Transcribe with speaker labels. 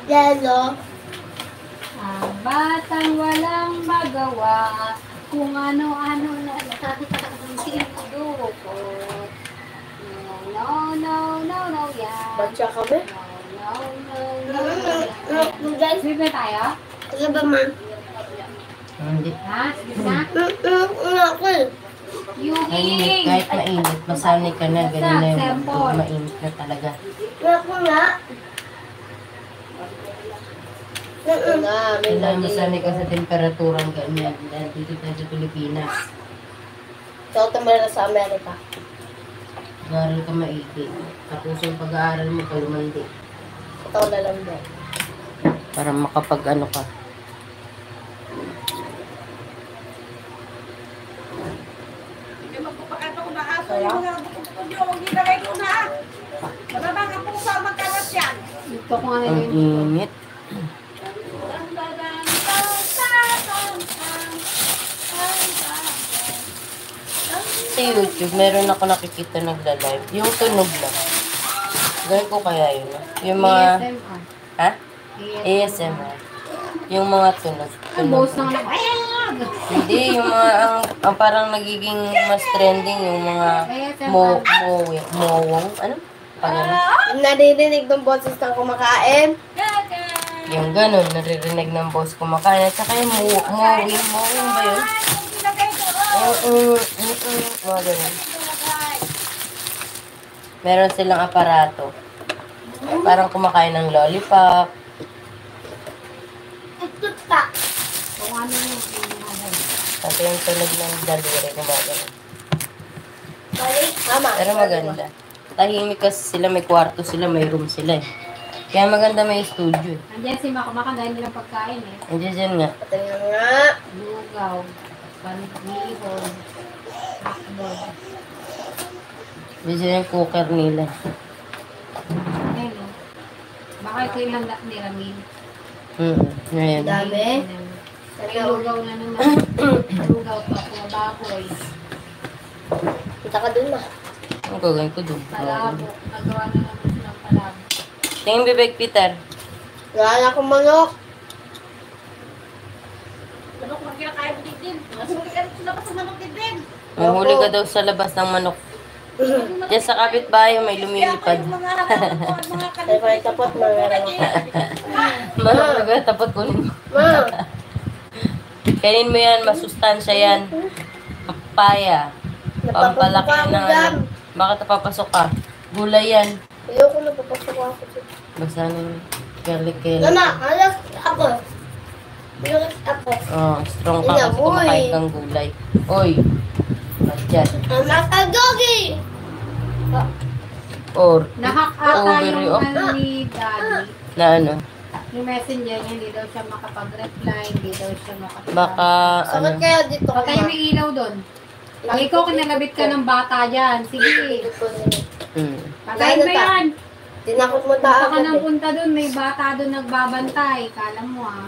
Speaker 1: Yellow.
Speaker 2: Ang batang walang magawa, kung ano-ano na lang ang sinudukot. No, no, no, no, yan.
Speaker 1: Batsa kami?
Speaker 2: No, no, no, no, yan. Sweet na tayo?
Speaker 1: Ano ba, ma?
Speaker 3: Hindi.
Speaker 2: Ha? Sweet na?
Speaker 1: Ako.
Speaker 3: Mainit, kahit mainit, masanay ka na, ganun na yung mundo, mainit na talaga.
Speaker 1: Ako nga. Ako nga.
Speaker 3: Kailangan masanay ka sa temperaturang ganyan, dahil dito tayo sa Pilipinas.
Speaker 1: So, tumira sa Amerika.
Speaker 3: Mag-aaral ka maigi. Tapos yung pag-aaral mo, kalumandi.
Speaker 1: Ito na lang din.
Speaker 3: Para makapag-ano ka.
Speaker 2: Ito kung ano
Speaker 3: Ang
Speaker 2: yun.
Speaker 3: init. Sa YouTube, meron ako nakikita nagla-live. Yung tunog lang. Gawin ko kaya yun. Yung mga...
Speaker 2: ASMR.
Speaker 3: Ha? ASMR. Yung mga tunog.
Speaker 2: Ang boss na lang.
Speaker 3: Hindi, yung mga... Ang parang nagiging mas trending, yung mga... Mowong. Ano? Pagano?
Speaker 1: Naririnig ng boses ng kumakain.
Speaker 3: Yung ganun, naririnig ng boss kumakain. At saka yung mowing. Mowing ba yun? Mga ganun. Meron silang aparato. Parang kumakain ng lollipop.
Speaker 1: Tuta.
Speaker 2: Kung ano yung
Speaker 3: Pati yung tunog ng daliri, gumagano.
Speaker 1: Balik. Mama.
Speaker 3: Pero maganda. Tahimik kasi sila, may kwarto sila, may room sila eh. Kaya maganda may studio eh.
Speaker 2: Andiyan si Makamaka dahil nilang pagkain eh.
Speaker 3: Andiyan dyan nga.
Speaker 1: Patingin nga.
Speaker 2: Lugaw. Panihon. Hotdog.
Speaker 3: Andiyan yung cooker nila.
Speaker 2: Ayun o. Baka ito yung landak ni Ramil.
Speaker 3: Ngayon.
Speaker 1: Dami.
Speaker 2: May lugaw na naman. Lugaw to. Baboy.
Speaker 1: Kita ka dun, ma.
Speaker 3: Ang gagawin ko dun?
Speaker 2: Palabo. Nagawa na naman silang palabo.
Speaker 3: Tingin bibig, Peter.
Speaker 1: Wala akong manok.
Speaker 2: Manok, magkakaya mo din. Mas magkakaya sila pa sa manok din.
Speaker 3: Mahuli ka daw sa labas ng manok. Diyan sa kapitbahay may lumilipad.
Speaker 1: Ay, kaya tapos mga
Speaker 3: Manok nagtatapot ko rin.
Speaker 1: Ma.
Speaker 3: Kainin mo yan, masustansya yan. Papaya. Pampalaki na ano. Bakit napapasok ka? Gulay yan.
Speaker 1: Ayoko na papasok ako.
Speaker 3: Basta ng garlic.
Speaker 1: Mama, alas ako. Alas ako.
Speaker 3: Oh, strong ka kasi kumakain kang gulay. Oy. Diyan.
Speaker 1: Mama ka, doggy!
Speaker 3: Or,
Speaker 2: Nahak ata
Speaker 3: Over
Speaker 2: yung
Speaker 3: yung-
Speaker 2: ano ni Daddy.
Speaker 3: na ano.
Speaker 2: Yung messenger niya, hindi daw siya makapag-reply, hindi daw siya makapag-
Speaker 3: Baka, ano.
Speaker 1: Sakit kaya dito ko,
Speaker 2: Patay
Speaker 1: ma.
Speaker 2: mo yung ilaw doon. Pag ikaw kinalabit ka ng bata dyan, sige. Patay mo yan.
Speaker 1: Tinakot mo
Speaker 2: Punta ka
Speaker 1: taakot
Speaker 2: nang
Speaker 1: eh.
Speaker 2: punta doon, may bata doon nagbabantay. Kala mo ah.